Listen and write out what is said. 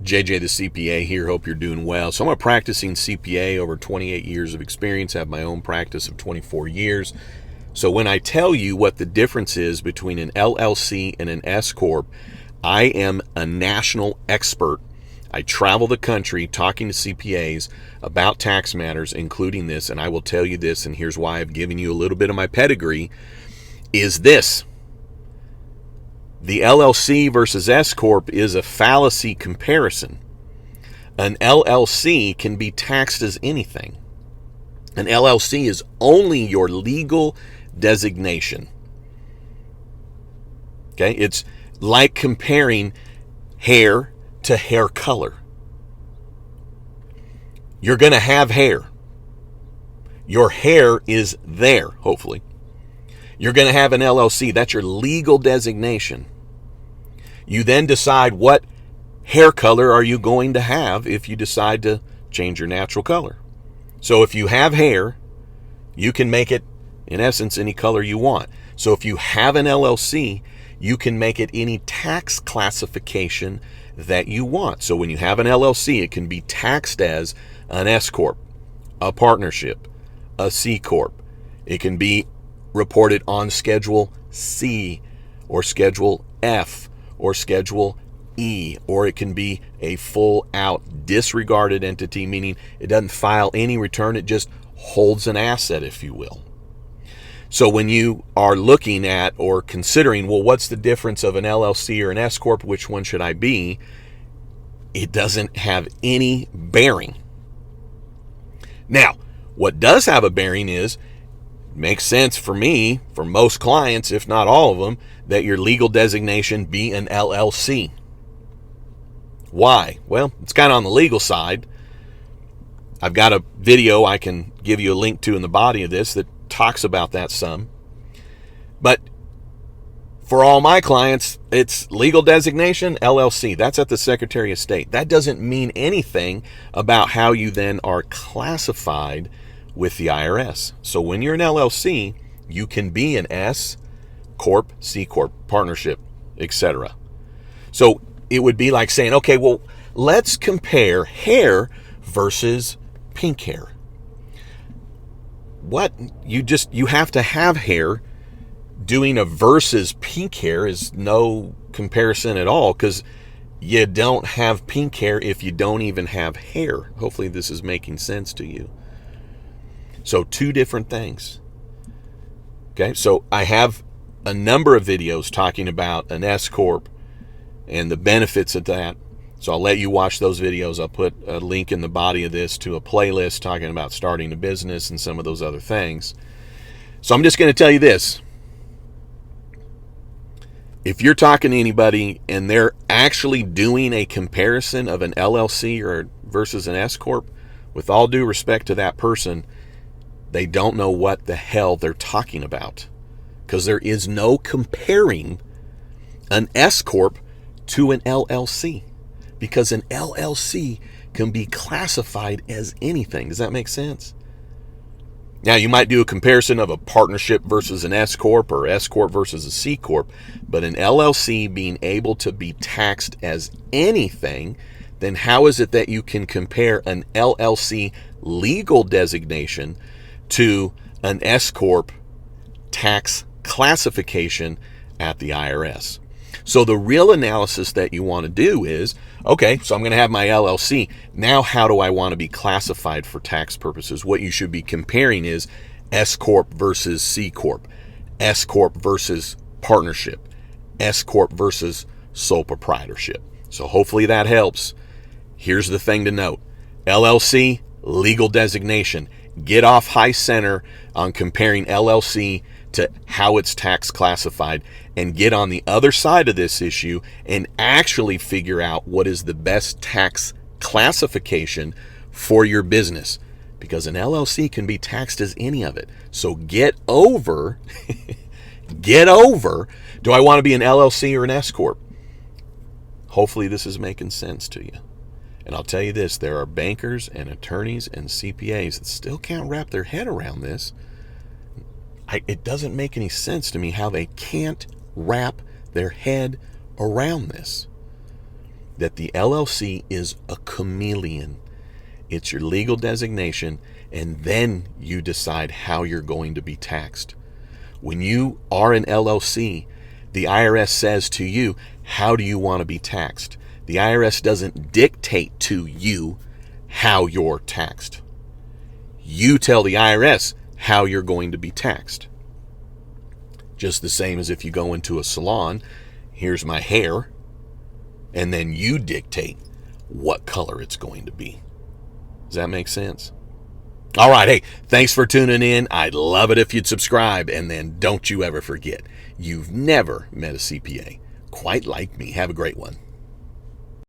JJ the CPA here. Hope you're doing well. So I'm a practicing CPA, over 28 years of experience. I have my own practice of 24 years. So when I tell you what the difference is between an LLC and an S Corp, I am a national expert. I travel the country talking to CPAs about tax matters, including this, and I will tell you this, and here's why I've given you a little bit of my pedigree, is this. The LLC versus S Corp is a fallacy comparison. An LLC can be taxed as anything. An LLC is only your legal designation. Okay, it's like comparing hair to hair color. You're going to have hair. Your hair is there, hopefully. You're going to have an LLC. That's your legal designation. You then decide what hair color are you going to have if you decide to change your natural color. So if you have hair, you can make it, in essence, any color you want. So if you have an LLC, you can make it any tax classification that you want. So when you have an LLC, it can be taxed as an S Corp, a partnership, a C Corp. It can be reported on Schedule C or Schedule F or Schedule E, or it can be a full-out disregarded entity, meaning it doesn't file any return, it just holds an asset, if you will. So when you are looking at or considering, well, what's the difference of an LLC or an S Corp, which one should I be? It doesn't have any bearing. Now, what does have a bearing is, makes sense for me, for most clients, if not all of them, that your legal designation be an LLC. Why? Well, it's kind of on the legal side. I've got a video I can give you a link to in the body of this that talks about that some. But for all my clients, it's legal designation, LLC. That's at the Secretary of State. That doesn't mean anything about how you then are classified with the IRS. So when you're an LLC, you can be an S Corp, C Corp, partnership, etc. So it would be like saying, okay, well, let's compare hair versus pink hair. What? You have to have hair. Doing a versus pink hair is no comparison at all, because you don't have pink hair if you don't even have hair. Hopefully this is making sense to you. So two different things. Okay, so I have a number of videos talking about an S Corp and the benefits of that. So I'll let you watch those videos. I'll put a link in the body of this to a playlist talking about starting a business and some of those other things. So I'm just going to tell you this. If you're talking to anybody and they're actually doing a comparison of an LLC or versus an S Corp, with all due respect to that person, they don't know what the hell they're talking about, because there is no comparing an S Corp to an LLC, because an LLC can be classified as anything. Does that make sense? Now, you might do a comparison of a partnership versus an S Corp or S Corp versus a C Corp, but an LLC being able to be taxed as anything, then how is it that you can compare an LLC legal designation to an S Corp tax classification at the IRS? So the real analysis that you want to do is, okay, so I'm going to have my LLC. Now, how do I want to be classified for tax purposes? What you should be comparing is S Corp versus C Corp, S Corp versus partnership, S Corp versus sole proprietorship. So hopefully that helps. Here's the thing to note. LLC, legal designation. Get off high center on comparing LLC to how it's tax classified, and get on the other side of this issue and actually figure out what is the best tax classification for your business, because an LLC can be taxed as any of it. So get over, do I want to be an LLC or an S Corp? Hopefully this is making sense to you. And I'll tell you this, there are bankers and attorneys and CPAs that still can't wrap their head around this. It doesn't make any sense to me how they can't wrap their head around this. that the LLC is a chameleon. It's your legal designation, and then you decide how you're going to be taxed. When you are an LLC, the IRS says to you, how do you want to be taxed? The IRS doesn't dictate to you how you're taxed. You tell the IRS how you're going to be taxed. Just the same as if you go into a salon, here's my hair, and then you dictate what color it's going to be. Does that make sense? All right, hey, thanks for tuning in. I'd love it if you'd subscribe, and then don't you ever forget, you've never met a CPA quite like me. Have a great one.